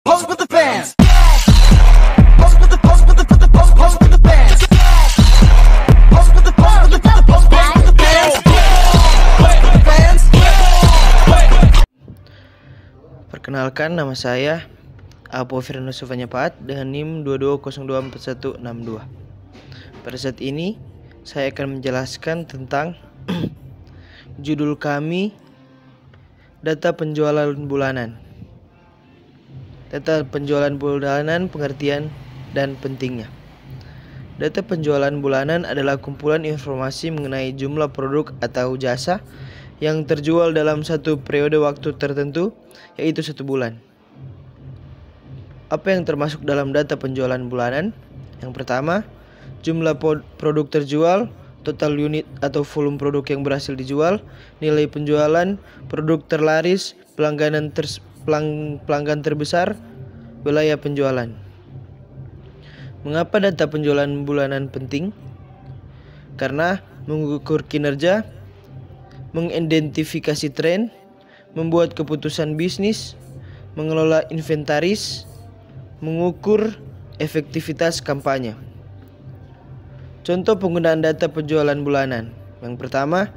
Pose with the fans. Pose with the pose with the pose with the fans. Pose with the pose with the pose with the fans. Pose with the fans. Perkenalkan, nama saya Apo Firdaus Sufanyapat dengan NIM 22024162. Pada saat ini saya akan menjelaskan tentang judul kami, data penjualan bulanan. Data penjualan bulanan, pengertian dan pentingnya. Data penjualan bulanan adalah kumpulan informasi mengenai jumlah produk atau jasa yang terjual dalam satu periode waktu tertentu, yaitu 1 bulan. Apa yang termasuk dalam data penjualan bulanan? Yang pertama, jumlah produk terjual, total unit atau volume produk yang berhasil dijual, nilai penjualan, produk terlaris, pelanggan terbesar, wilayah penjualan. Mengapa data penjualan bulanan penting? Karena mengukur kinerja, mengidentifikasi tren, membuat keputusan bisnis, mengelola inventaris, mengukur efektivitas kampanye. Contoh penggunaan data penjualan bulanan. Yang pertama,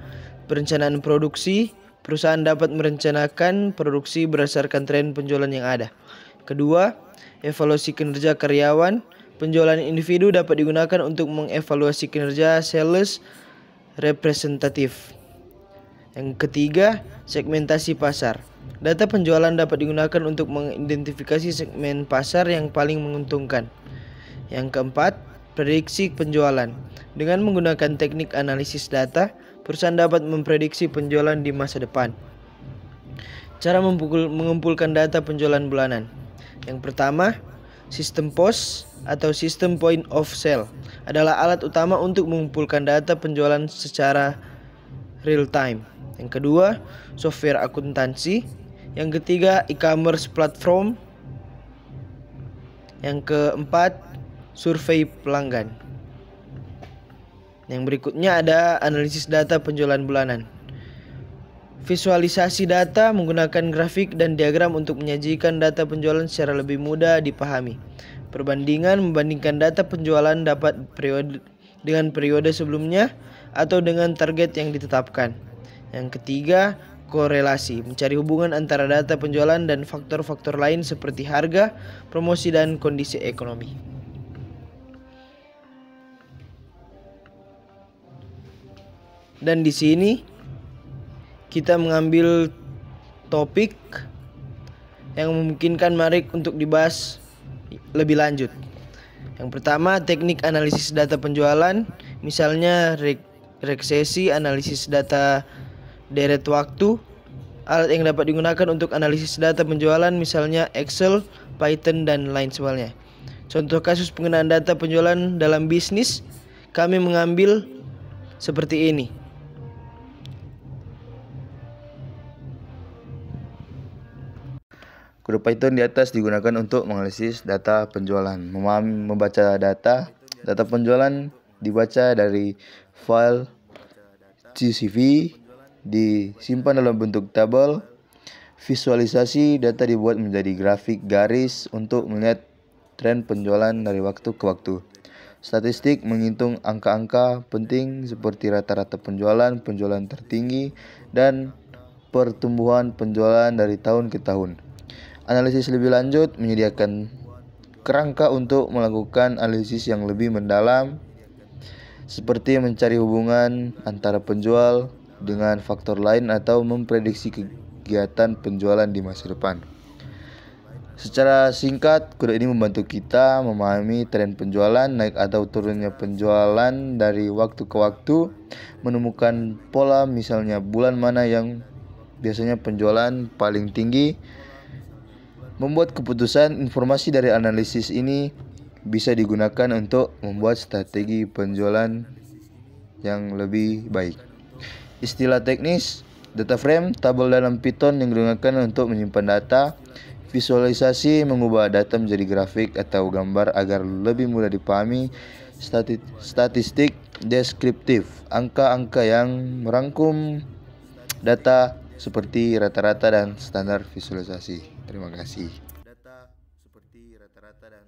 perencanaan produksi. Perusahaan dapat merencanakan produksi berdasarkan tren penjualan yang ada. Kedua, evaluasi kinerja karyawan. Penjualan individu dapat digunakan untuk mengevaluasi kinerja sales representatif. Yang ketiga, segmentasi pasar. Data penjualan dapat digunakan untuk mengidentifikasi segmen pasar yang paling menguntungkan. Yang keempat, prediksi penjualan. Dengan menggunakan teknik analisis data, perusahaan dapat memprediksi penjualan di masa depan. Cara mengumpulkan data penjualan bulanan. Yang pertama, sistem POS atau sistem point of sale adalah alat utama untuk mengumpulkan data penjualan secara real time. Yang kedua, software akuntansi. Yang ketiga, e-commerce platform. Yang keempat, survei pelanggan. Yang berikutnya ada analisis data penjualan bulanan. Visualisasi data menggunakan grafik dan diagram untuk menyajikan data penjualan secara lebih mudah dipahami. Perbandingan membandingkan data penjualan dapat dengan periode sebelumnya atau dengan target yang ditetapkan. Yang ketiga, korelasi, mencari hubungan antara data penjualan dan faktor-faktor lain seperti harga, promosi, dan kondisi ekonomi. Dan di sini kita mengambil topik yang memungkinkan Marik untuk dibahas lebih lanjut. Yang pertama, teknik analisis data penjualan, misalnya regresi, analisis data deret waktu. Alat yang dapat digunakan untuk analisis data penjualan misalnya Excel, Python, dan lain sebagainya. Contoh kasus penggunaan data penjualan dalam bisnis, kami mengambil seperti ini. Kode Python di atas digunakan untuk menganalisis data penjualan. Membaca data penjualan dibaca dari file CSV, disimpan dalam bentuk tabel. Visualisasi data dibuat menjadi grafik garis untuk melihat tren penjualan dari waktu ke waktu. Statistik menghitung angka-angka penting seperti rata-rata penjualan, penjualan tertinggi, dan pertumbuhan penjualan dari tahun ke tahun. Analisis lebih lanjut menyediakan kerangka untuk melakukan analisis yang lebih mendalam, seperti mencari hubungan antara penjual dengan faktor lain atau memprediksi kegiatan penjualan di masa depan. Secara singkat, kode ini membantu kita memahami tren penjualan, naik atau turunnya penjualan dari waktu ke waktu, menemukan pola misalnya bulan mana yang biasanya penjualan paling tinggi. Membuat keputusan. Informasi dari analisis ini bisa digunakan untuk membuat strategi penjualan yang lebih baik. Istilah teknis, data frame, tabel dalam Python yang digunakan untuk menyimpan data. Visualisasi, mengubah data menjadi grafik atau gambar agar lebih mudah dipahami. Statistik, deskriptif, angka-angka yang merangkum data seperti rata-rata dan standar visualisasi. Terima kasih. seperti rata-rata dan